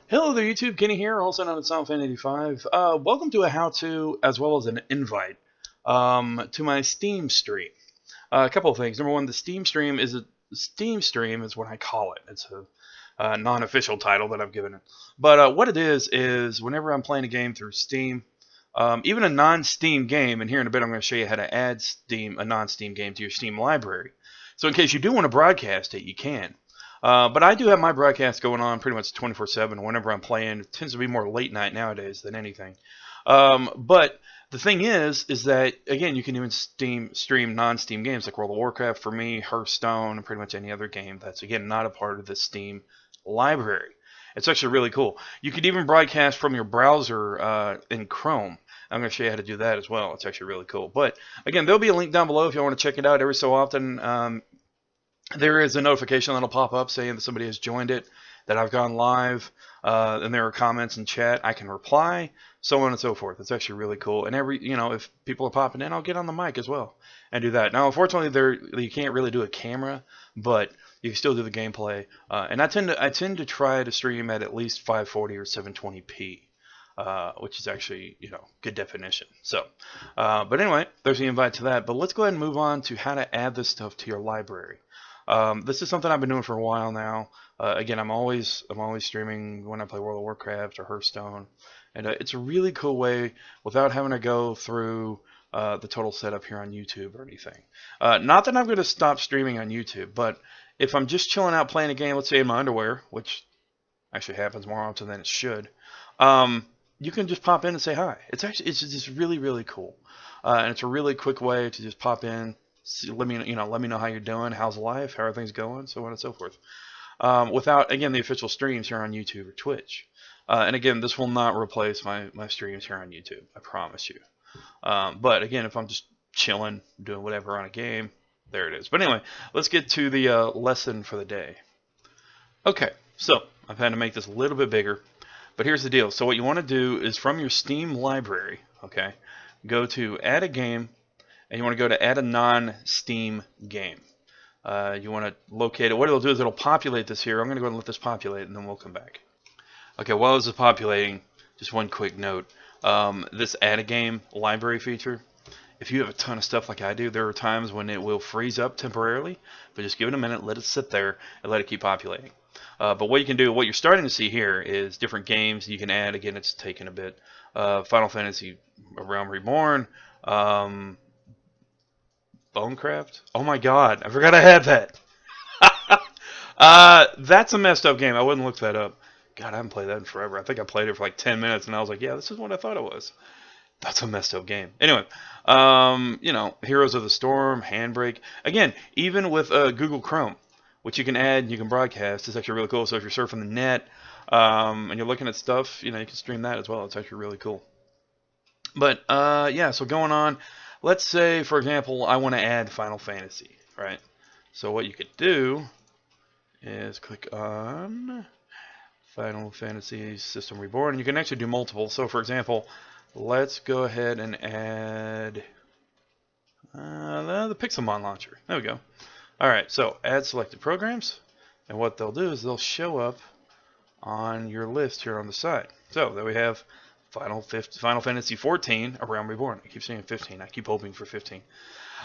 Hello there, YouTube. Kenny here, also known as SoundFan85. Welcome to a how-to as well as an invite to my Steam stream. A couple of things. Number one, the Steam stream is what I call it. It's a non-official title that I've given it. But what it is whenever I'm playing a game through Steam, even a non-Steam game, and here in a bit I'm going to show you how to add a non-Steam game to your Steam library. So in case you do want to broadcast it, you can. But I do have my broadcast going on pretty much 24/7 whenever I'm playing. It tends to be more late night nowadays than anything. But the thing is that, again, you can even stream non-Steam games like World of Warcraft for me, Hearthstone, and pretty much any other game that's, again, not a part of the Steam library. It's actually really cool. You could even broadcast from your browser in Chrome. I'm going to show you how to do that as well. It's actually really cool. But, again, there'll be a link down below if you want to check it out every so often. There is a notification that'll pop up saying that somebody has joined it, that I've gone live, and there are comments in chat. I can reply, so on and so forth. It's actually really cool. And if people are popping in, I'll get on the mic as well and do that. Now, unfortunately, you can't really do a camera, but you can still do the gameplay. And I tend to try to stream at least 540 or 720p. Which is actually, good definition. So, but anyway, there's the invite to that. But let's go ahead and move on to how to add this stuff to your library. This is something I've been doing for a while now. Again, I'm always streaming when I play World of Warcraft or Hearthstone, and it's a really cool way without having to go through the total setup here on YouTube or anything. Not that I'm going to stop streaming on YouTube, but if I'm just chilling out playing a game, let's say in my underwear, which actually happens more often than it should, you can just pop in and say hi. It's just really cool, and it's a really quick way to just pop in. Let me know how you're doing, how's life, how are things going, so on and so forth. Without, again, the official streams here on YouTube or Twitch. And again, this will not replace my streams here on YouTube, I promise you. But again, if I'm just chilling, doing whatever on a game, there it is. But anyway, let's get to the lesson for the day. Okay, so I've had to make this a little bit bigger, but here's the deal. So what you want to do is from your Steam library, okay, go to add a game, and you want to go to add a non-Steam game. You want to locate it. What it'll do is it'll populate this here. I'm going to go ahead and let this populate, and then we'll come back. Okay, while this is populating, just one quick note. This add a game library feature, if you have a ton of stuff like I do, there are times when it will freeze up temporarily, but just give it a minute, let it sit there, and let it keep populating. But what you can do, what you're starting to see here is different games you can add. Again, it's taken a bit. Final Fantasy Realm Reborn, Bonecraft? Oh my god, I forgot I had that. That's a messed up game. I wouldn't look that up. God, I haven't played that in forever. I think I played it for like 10 minutes and I was like, yeah, this is what I thought it was. That's a messed up game. Anyway, Heroes of the Storm, Handbrake. Again, even with Google Chrome, which you can add, you can broadcast. It's actually really cool. So if you're surfing the net and you're looking at stuff, you can stream that as well. It's actually really cool. But yeah, so going on. Let's say, for example, I want to add Final Fantasy, right? So what you could do is click on Final Fantasy System Reborn, and you can actually do multiple. So, for example, let's go ahead and add the Pixelmon launcher. There we go. All right, so add selected programs, and what they'll do is they'll show up on your list here on the side. So there we have Final Fantasy 14, A Realm Reborn. I keep saying 15. I keep hoping for 15.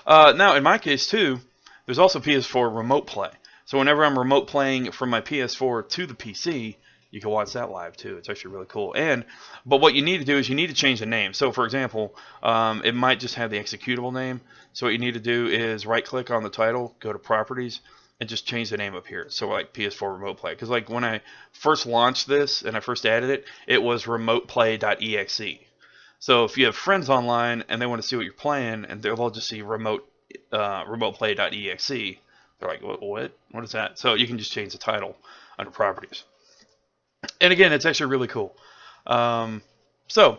Now, in my case, too, there's also PS4 Remote Play. So whenever I'm remote playing from my PS4 to the PC, you can watch that live, too. It's actually really cool. But what you need to do is you need to change the name. So, for example, it might just have the executable name. So what you need to do is right-click on the title, go to Properties, and just change the name up here. So like PS4 Remote Play. Because like when I first launched this and I first added it, it was remoteplay.exe. So if you have friends online and they want to see what you're playing, and they'll just see remoteplay.exe, they're like, what? What is that? So you can just change the title under Properties. And again, it's actually really cool. So,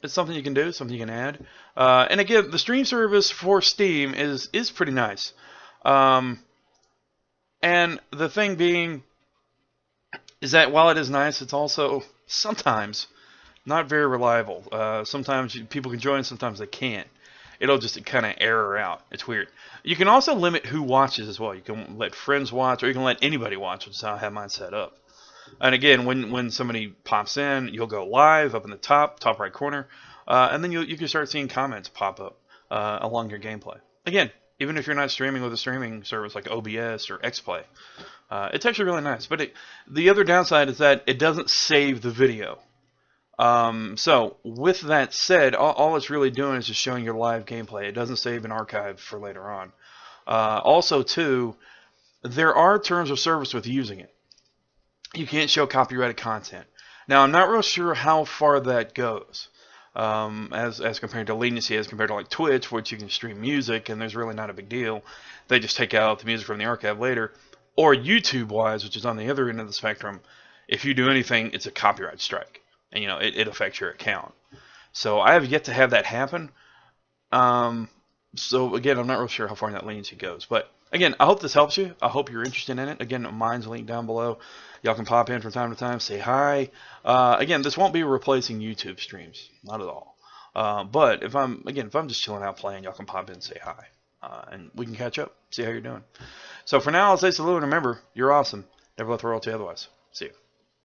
it's something you can do, something you can add. And again, the stream service for Steam is pretty nice. And the thing being is that while it is nice, it's also sometimes not very reliable. Sometimes people can join, sometimes they can't. It'll just kind of error out. It's weird. You can also limit who watches as well. You can let friends watch, or you can let anybody watch, which is how I have mine set up. And again, when somebody pops in, you'll go live up in the top right corner, and then you can start seeing comments pop up along your gameplay. Again, even if you're not streaming with a streaming service like OBS or XSplit, it's actually really nice. But the other downside is that it doesn't save the video. So with that said, all it's really doing is just showing your live gameplay. It doesn't save an archive for later on. Also, too, there are terms of service with using it. You can't show copyrighted content. Now, I'm not real sure how far that goes, as compared to leniency, as compared to like Twitch, which you can stream music, and there's really not a big deal. They just take out the music from the archive later. Or YouTube-wise, which is on the other end of the spectrum, if you do anything, it's a copyright strike. And, it affects your account. So I have yet to have that happen. So, again, I'm not real sure how far that leniency goes. But, again, I hope this helps you. I hope you're interested in it. Again, mine's linked down below. Y'all can pop in from time to time, say hi. Again, this won't be replacing YouTube streams. Not at all. But if I'm just chilling out playing, y'all can pop in and say hi. And we can catch up, see how you're doing. So, for now, I'll say salute and remember, you're awesome. Never let the world tell you otherwise. See you.